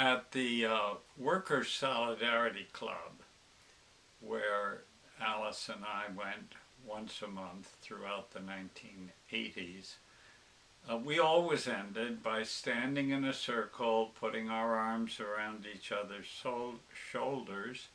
At the Workers' Solidarity Club, where Alice and I went once a month throughout the 1980s, we always ended by standing in a circle, putting our arms around each other's shoulders,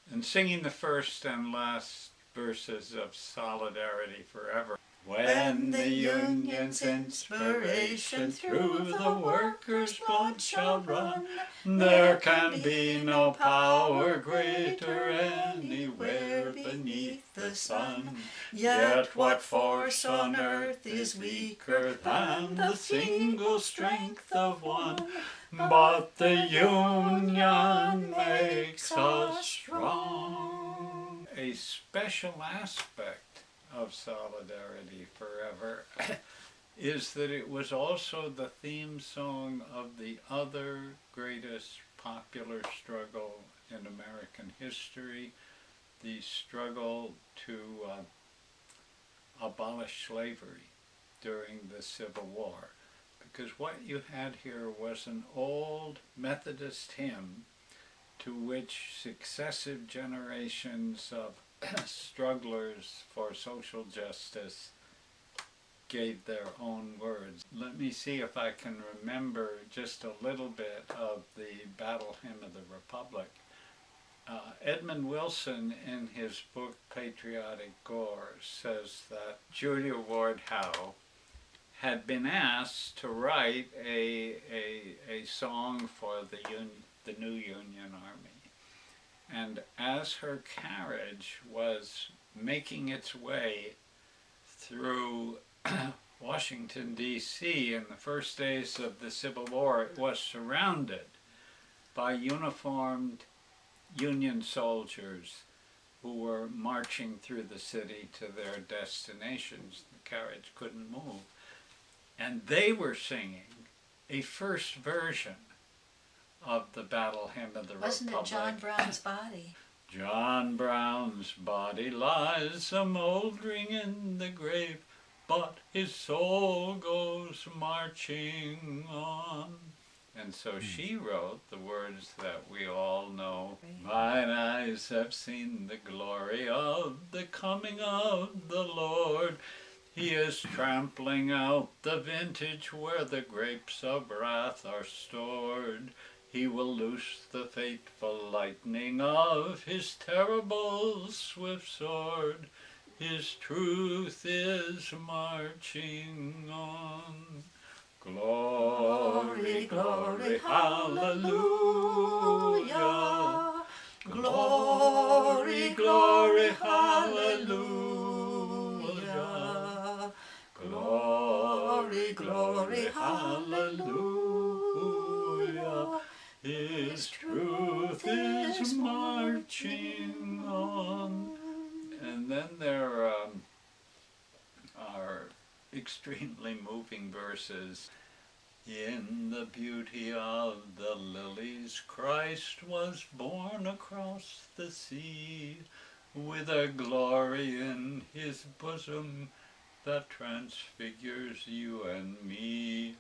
and singing the first and last verses of Solidarity Forever. When the Union's inspiration through the workers' blood shall run, there can be no power greater anywhere beneath the sun. Yet what force on earth is weaker than the single strength of one? But the Union makes us strong. A special aspect of Solidarity Forever is that it was also the theme song of the other greatest popular struggle in American history, the struggle to abolish slavery during the Civil War. Because what you had here was an old Methodist hymn to which successive generations of strugglers for social justice gave their own words. Let me see if I can remember just a little bit of the Battle Hymn of the Republic. Edmund Wilson, in his book Patriotic Gore, says that Julia Ward Howe had been asked to write a song for the new Union Army. And as her carriage was making its way through Washington, D.C. in the first days of the Civil War, it was surrounded by uniformed Union soldiers who were marching through the city to their destinations. The carriage couldn't move. And they were singing a first version of the Battle Hymn of the Republic. Wasn't it John Brown's body? John Brown's body lies a-mouldering in the grave, but his soul goes marching on. And so she wrote the words that we all know. Mine eyes have seen the glory of the coming of the Lord. He is trampling out the vintage where the grapes of wrath are stored. He will loose the fateful lightning of his terrible swift sword. His truth is marching on. Glory, glory, hallelujah. Glory, glory, hallelujah. Glory, glory, hallelujah. His truth is marching on. And then there are extremely moving verses. In the beauty of the lilies, Christ was born across the sea, with a glory in his bosom that transfigures you and me.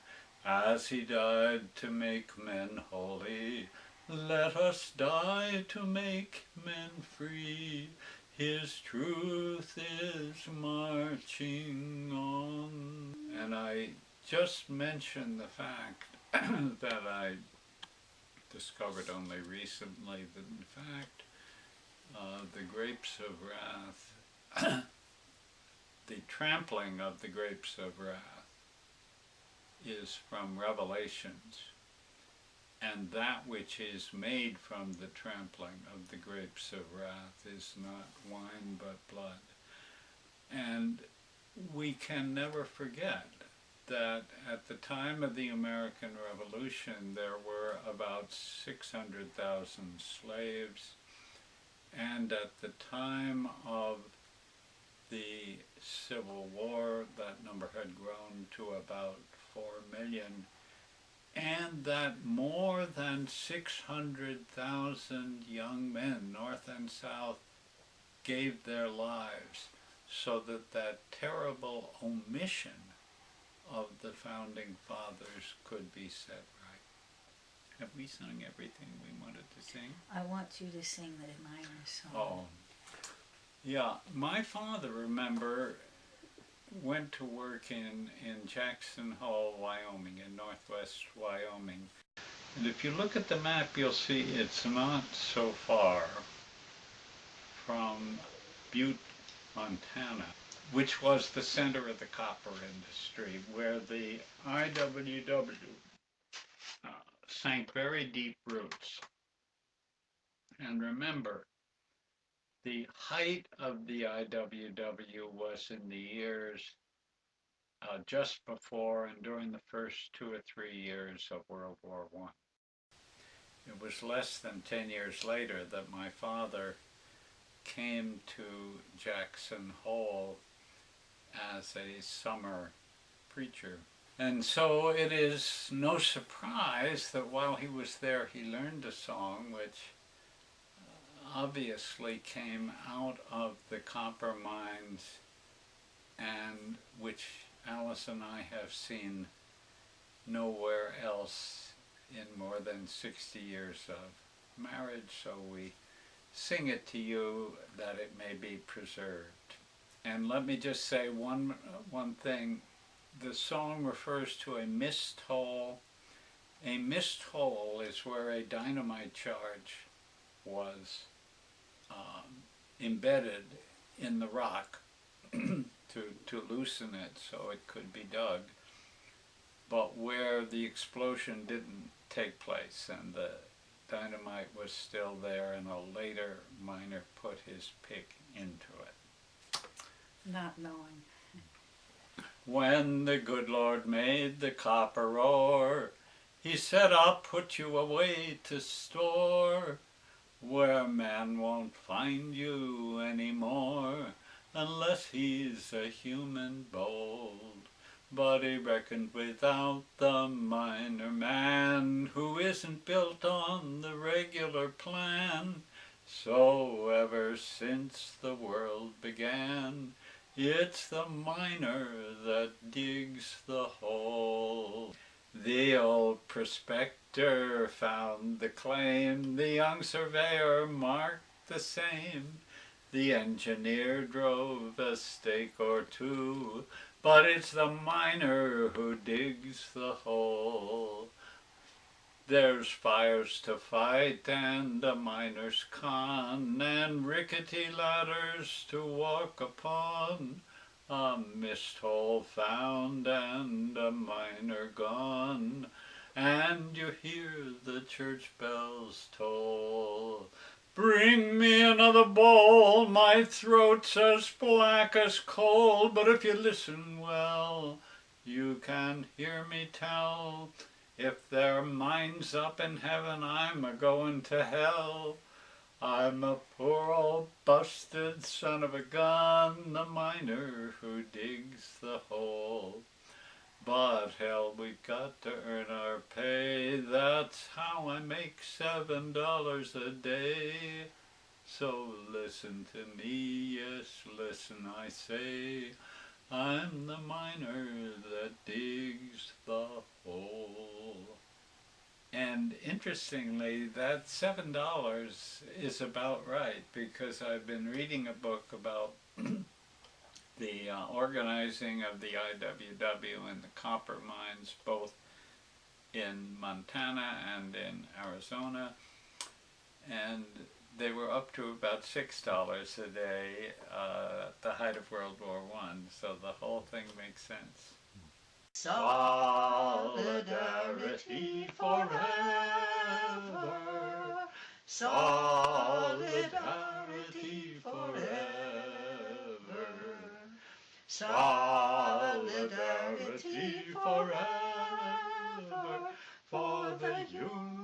As he died to make men holy, let us die to make men free. His truth is marching on. And I just mentioned the fact that I discovered only recently that in fact the grapes of wrath, the trampling of the grapes of wrath is from Revelations, and that which is made from the trampling of the grapes of wrath is not wine but blood. And we can never forget that at the time of the American Revolution there were about 600,000 slaves, and at the time of the Civil War that number had grown to about 4 million, and that more than 600,000 young men, North and South, gave their lives so that that terrible omission of the Founding Fathers could be set Have we sung everything we wanted to sing? I want you to sing the minor song. Oh, yeah. My father, remember, went to work in Jackson Hole, Wyoming, in northwest Wyoming. And if you look at the map, you'll see it's not so far from Butte, Montana, which was the center of the copper industry, where the IWW sank very deep roots. And remember, the height of the IWW was in the years just before and during the first 2 or 3 years of World War I. It was less than 10 years later that my father came to Jackson Hole as a summer preacher. And so it is no surprise that while he was there, he learned a song which obviously came out of the copper mines and which Alice and I have seen nowhere else in more than 60 years of marriage, so we sing it to you that it may be preserved. And let me just say one thing. The song refers to a mist hole. A mist hole is where a dynamite charge was embedded in the rock to loosen it so it could be dug, but where the explosion didn't take place and the dynamite was still there, and a later miner put his pick into it. Not knowing. When the good Lord made the copper ore, he said, I'll put you away to store, where man won't find you anymore, unless he's a human bold. But he reckoned without the miner man, who isn't built on the regular plan. So ever since the world began, it's the miner that digs the hole. The old prospector found the claim, the young surveyor marked the same. The engineer drove a stake or two, but it's the miner who digs the hole. There's fires to fight and a miner's con, and rickety ladders to walk upon. A mist hole found and a miner gone, and you hear the church bells toll. Bring me another bowl, my throat's as black as coal, but if you listen well, you can hear me tell, if there are mines up in heaven, I'm a-going to hell. I'm a poor old busted son of a gun, the miner who digs the hole. But hell, we've got to earn our pay, that's how I make $7 a day. So listen to me, yes, listen I say, I'm the miner that digs the hole. And interestingly, that $7 is about right, because I've been reading a book about the organizing of the IWW and the copper mines, both in Montana and in Arizona, and they were up to about $6 a day at the height of World War I, so the whole thing makes sense. Solidarity forever, solidarity forever, solidarity forever, for the Union.